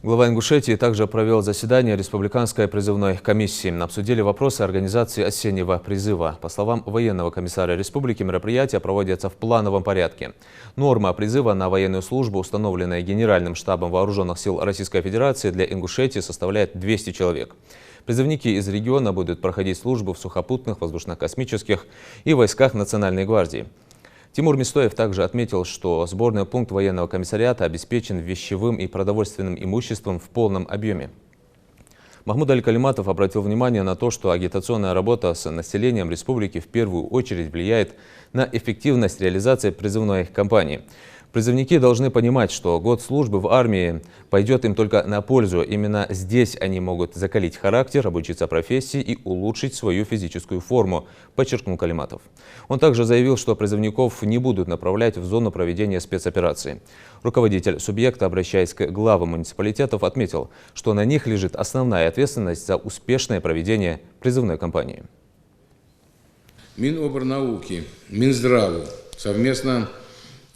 Глава Ингушетии также провел заседание Республиканской призывной комиссии. Обсудили вопросы организации осеннего призыва. По словам военного комиссара республики, мероприятия проводятся в плановом порядке. Норма призыва на военную службу, установленная Генеральным штабом Вооруженных сил Российской Федерации, для Ингушетии составляет 200 человек. Призывники из региона будут проходить службу в сухопутных, воздушно-космических и войсках Национальной гвардии. Тимур Мистоев также отметил, что сборный пункт военного комиссариата обеспечен вещевым и продовольственным имуществом в полном объеме. Махмуд Аль-Калиматов обратил внимание на то, что агитационная работа с населением республики в первую очередь влияет на эффективность реализации призывной кампании. Призывники должны понимать, что год службы в армии пойдет им только на пользу. Именно здесь они могут закалить характер, обучиться профессии и улучшить свою физическую форму, подчеркнул Калиматов. Он также заявил, что призывников не будут направлять в зону проведения спецоперации. Руководитель субъекта, обращаясь к главам муниципалитетов, отметил, что на них лежит основная ответственность за успешное проведение призывной кампании. Миноборнауки, Минздраву совместно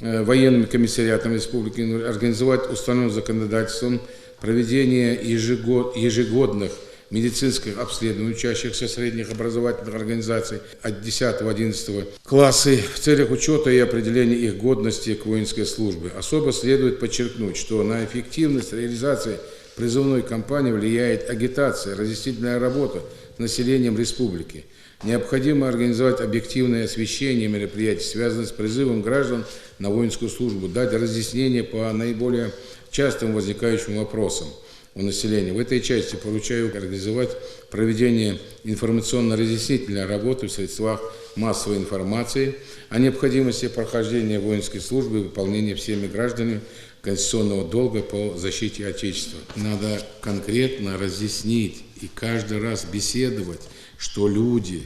военным комиссариатом республики организовать установленным законодательством проведение ежегодных медицинских обследований учащихся средних образовательных организаций от 10-11 класса в целях учета и определения их годности к воинской службе. Особо следует подчеркнуть, что на эффективность реализации призывной кампании влияет агитация, разъяснительная работа с населением республики. Необходимо организовать объективное освещение мероприятий, связанных с призывом граждан на воинскую службу, дать разъяснения по наиболее частым возникающим вопросам у населения. В этой части поручаю организовать проведение информационно-разъяснительной работы в средствах массовой информации о необходимости прохождения воинской службы и выполнения всеми гражданами конституционного долга по защите Отечества. Надо конкретно разъяснить и каждый раз беседовать, что люди,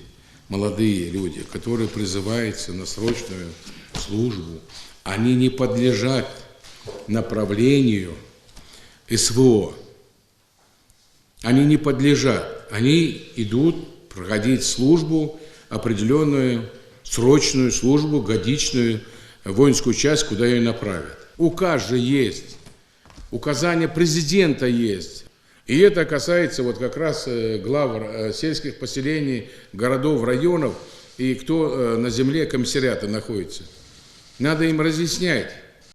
молодые люди, которые призываются на срочную службу, они не подлежат направлению СВО. Они не подлежат. Они идут проходить службу, определенную срочную службу, годичную воинскую часть, куда ее направят. Указ же есть, указание президента есть. И это касается вот как раз глав сельских поселений, городов, районов и кто на земле комиссариата находится. Надо им разъяснять.